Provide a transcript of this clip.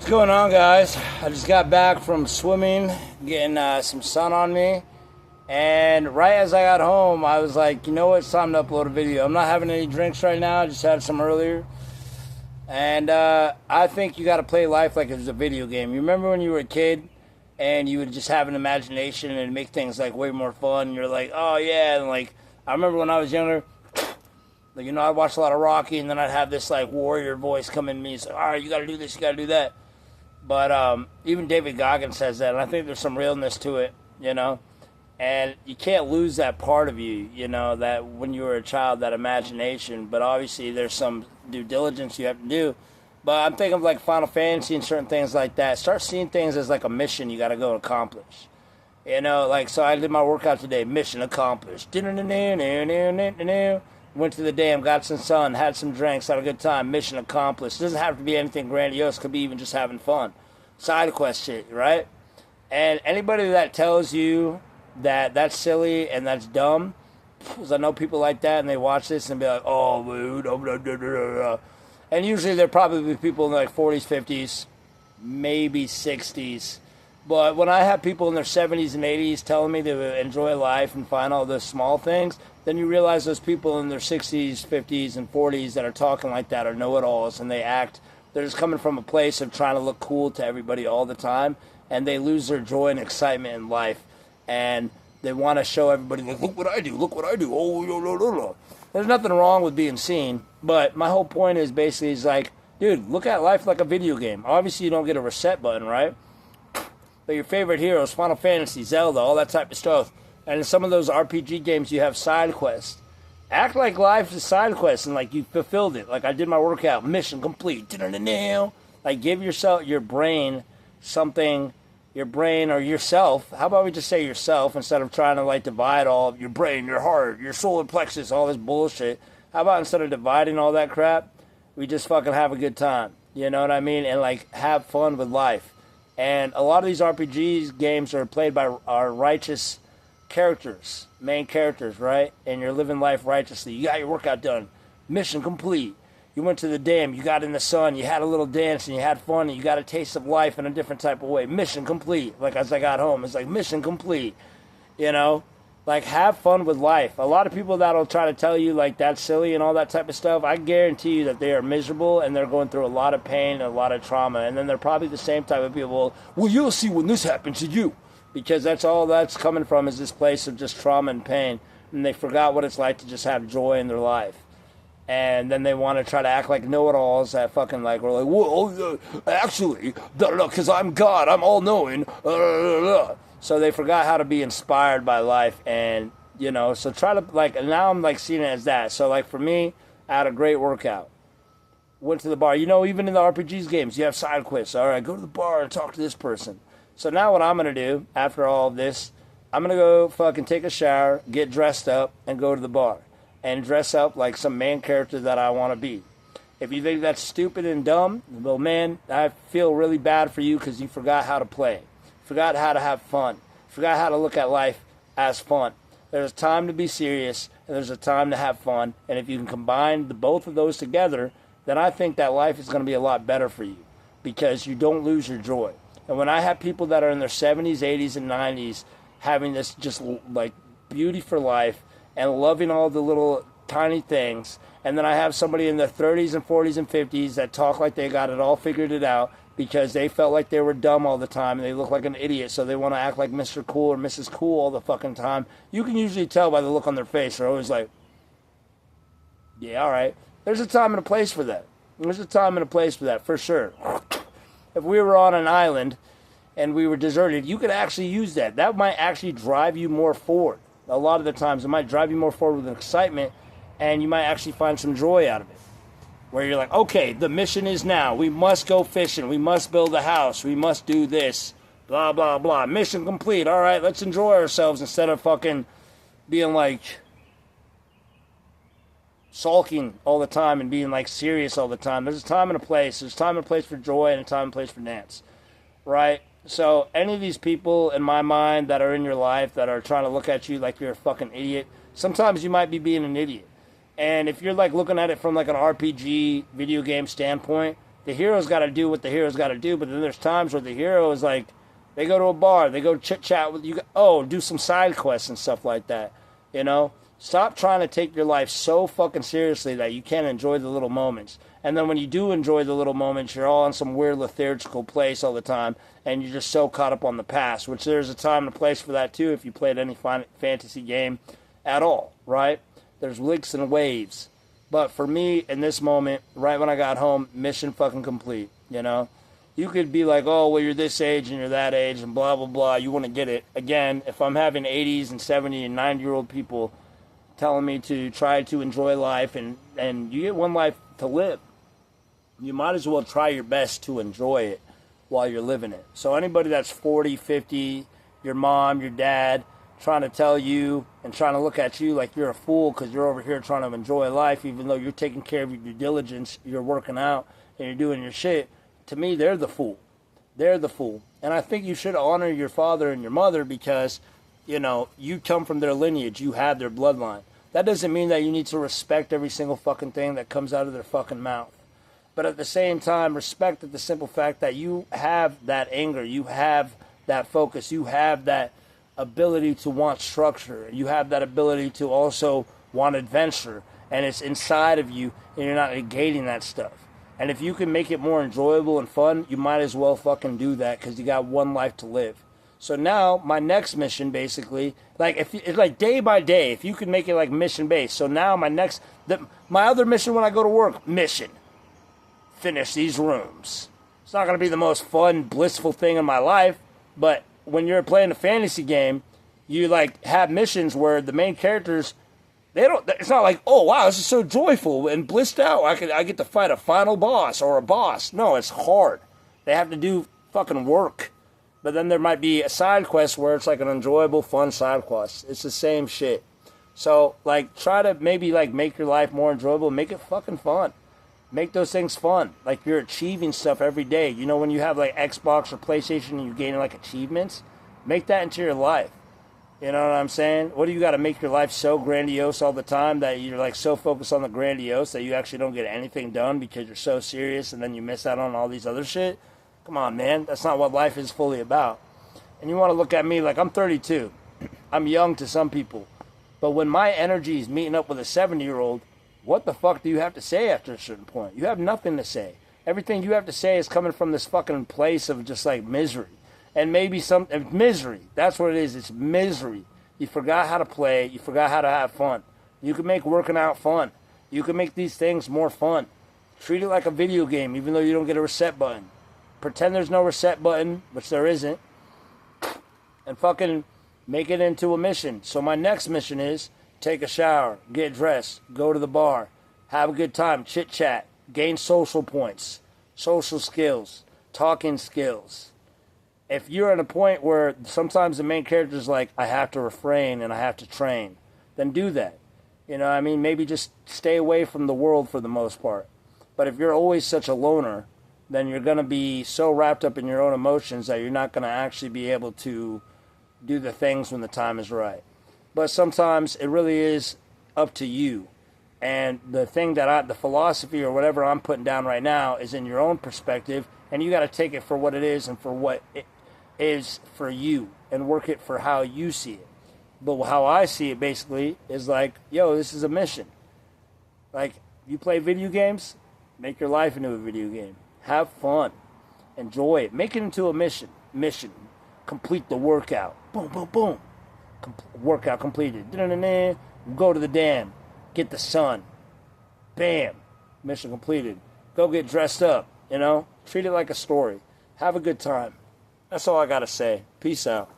What's going on, guys? I just got back from swimming, getting some sun on me, and right as I got home, I was like, you know what, it's time to upload a video. I'm not having any drinks right now, I just had some earlier, and I think you got to play life like it was a video game. You remember when you were a kid, and you would just have an imagination and make things like way more fun, and you're like, oh yeah, and like, I remember when I was younger, like, I watched a lot of Rocky, and then I'd have this like warrior voice come in me and say, all right, you got to do this, you got to do that. But even David Goggins says that, and I think there's some realness to it, and you can't lose that part of you, that when you were a child, that imagination. But obviously there's some due diligence you have to do. But I'm thinking of like Final Fantasy and certain things like that. Start seeing things as like a mission you got to go accomplish. So I did my workout today, mission accomplished. Went to the dam, got some sun, had some drinks, had a good time, mission accomplished. It doesn't have to be anything grandiose, could be even just having fun. Side quest shit, right? And anybody that tells you that that's silly and that's dumb, because I know people like that and they watch this and be like, oh, dude, blah, blah, blah, blah. And usually they're probably people in like 40s, 50s, maybe 60s. But when I have people in their 70s and 80s telling me they enjoy life and find all those small things, then you realize those people in their 60s, 50s, and 40s that are talking like that are know-it-alls, and they're just coming from a place of trying to look cool to everybody all the time, and they lose their joy and excitement in life, and they want to show everybody, like, look what I do, oh, no, no, no, no. There's nothing wrong with being seen, but my whole point is basically like, dude, look at life like a video game. Obviously, you don't get a reset button, right? But your favorite heroes, Final Fantasy, Zelda, all that type of stuff. And in some of those RPG games, you have side quests. Act like life is side quests and like you fulfilled it. Like I did my workout, mission complete. Like give your brain something, your brain or yourself. How about we just say yourself instead of trying to like divide all of your brain, your heart, your solar plexus, all this bullshit. How about instead of dividing all that crap, we just fucking have a good time. You know what I mean? And like have fun with life. And a lot of these RPGs games are played by our righteous characters, main characters, right? And you're living life righteously. You got your workout done. Mission complete. You went to the dam. You got in the sun. You had a little dance and you had fun and you got a taste of life in a different type of way. Mission complete. Like as I got home, it's like mission complete. Like have fun with life. A lot of people that'll try to tell you like that's silly and all that type of stuff, I guarantee you that they are miserable and they're going through a lot of pain and a lot of trauma. And then they're probably the same type of people, well, you'll see when this happens to you. Because that's all that's coming from is this place of just trauma and pain. And they forgot what it's like to just have joy in their life. And then they want to try to act like know-it-alls that fucking like, we're like, whoa, actually, because I'm God, I'm all-knowing. So they forgot how to be inspired by life. And, so try to, like, and now I'm like seeing it as that. So like for me, I had a great workout. Went to the bar. Even in the RPGs games, you have side quests. All right, go to the bar and talk to this person. So now what I'm going to do, after all of this, I'm going to go fucking take a shower, get dressed up, and go to the bar. And dress up like some main character that I want to be. If you think that's stupid and dumb, well, man, I feel really bad for you because you forgot how to play. Forgot how to have fun. Forgot how to look at life as fun. There's a time to be serious, and there's a time to have fun. And if you can combine both of those together, then I think that life is going to be a lot better for you because you don't lose your joy. And when I have people that are in their 70s, 80s, and 90s having this just like beauty for life and loving all the little tiny things, and then I have somebody in their 30s and 40s and 50s that talk like they got it all figured it out because they felt like they were dumb all the time and they look like an idiot, so they want to act like Mr. Cool or Mrs. Cool all the fucking time. You can usually tell by the look on their face. They're always like, yeah, all right. There's a time and a place for that. There's a time and a place for that, for sure. If we were on an island and we were deserted, you could actually use that. That might actually drive you more forward. A lot of the times it might drive you more forward with excitement and you might actually find some joy out of it. Where you're like, okay, the mission is now. We must go fishing. We must build a house. We must do this. Blah, blah, blah. Mission complete. All right, let's enjoy ourselves instead of fucking being like sulking all the time and being like serious all the time. There's a time and a place. There's a time and a place for joy and a time and a place for dance, right? So any of these people in my mind that are in your life that are trying to look at you like you're a fucking idiot, sometimes you might be being an idiot. And if you're like looking at it from like an RPG video game standpoint, The hero's got to do what the hero's got to do, but then there's times where the hero is like, they go to a bar, they go chit chat with you. Oh, do some side quests and stuff like that. You know, stop trying to take your life so fucking seriously that you can't enjoy the little moments. And then when you do enjoy the little moments, you're all in some weird lethargical place all the time, and you're just so caught up on the past. Which there's a time and a place for that too. If you played any fantasy game at all, right? There's leaks and waves. But for me, in this moment, right when I got home, mission fucking complete, you know? You could be like, oh, well, you're this age and you're that age and blah, blah, blah. You want to get it. Again, if I'm having 80s and 70 and 90-year-old people telling me to try to enjoy life, and you get one life to live, you might as well try your best to enjoy it while you're living it. So anybody that's 40, 50, your mom, your dad, trying to tell you and trying to look at you like you're a fool because you're over here trying to enjoy life, even though you're taking care of your due diligence, you're working out, and you're doing your shit, to me, they're the fool. They're the fool. And I think you should honor your father and your mother because, you know, you come from their lineage. You have their bloodline. That doesn't mean that you need to respect every single fucking thing that comes out of their fucking mouth. But at the same time, respect the simple fact that you have that anger. You have that focus. You have that ability to want structure. You have that ability to also want adventure, and it's inside of you, and you're not negating that stuff. And if you can make it more enjoyable and fun, you might as well fucking do that because you got one life to live. So now my next mission, basically, like if it's like day by day, if you can make it like mission based. So now my other mission when I go to work, mission, finish these rooms. It's not going to be the most fun, blissful thing in my life, but when you're playing a fantasy game, you like have missions where the main characters, it's not like, oh wow, this is so joyful and blissed out. I get to fight a final boss or a boss. No, it's hard. They have to do fucking work. But then there might be a side quest where it's like an enjoyable, fun side quest. It's the same shit. So like try to maybe like make your life more enjoyable, make it fucking fun. Make those things fun. Like you're achieving stuff every day. You know, when you have like Xbox or PlayStation and you're gaining like achievements, make that into your life. You know what I'm saying? What do you got to make your life so grandiose all the time that you're like so focused on the grandiose that you actually don't get anything done because you're so serious and then you miss out on all these other shit? Come on, man. That's not what life is fully about. And you want to look at me like I'm 32. I'm young to some people. But when my energy is meeting up with a 70-year-old, what the fuck do you have to say after a certain point? You have nothing to say. Everything you have to say is coming from this fucking place of just like misery. And maybe misery. That's what it is. It's misery. You forgot how to play. You forgot how to have fun. You can make working out fun. You can make these things more fun. Treat it like a video game, even though you don't get a reset button. Pretend there's no reset button, which there isn't. And fucking make it into a mission. So my next mission is take a shower, get dressed, go to the bar, have a good time, chit-chat, gain social points, social skills, talking skills. If you're at a point where sometimes the main character is like, I have to refrain and I have to train, then do that. You know what I mean? Maybe just stay away from the world for the most part. But if you're always such a loner, then you're going to be so wrapped up in your own emotions that you're not going to actually be able to do the things when the time is right. But sometimes it really is up to you. And the thing that the philosophy or whatever I'm putting down right now is in your own perspective. And you got to take it for what it is and for what it is for you. And work it for how you see it. But how I see it basically is like, yo, this is a mission. Like, you play video games, make your life into a video game. Have fun. Enjoy it. Make it into a mission. Complete the workout. Boom, boom, boom. Workout completed. Go to the dam. Get the sun. Bam. Mission completed. Go get dressed up. You know? Treat it like a story. Have a good time. That's all I got to say. Peace out.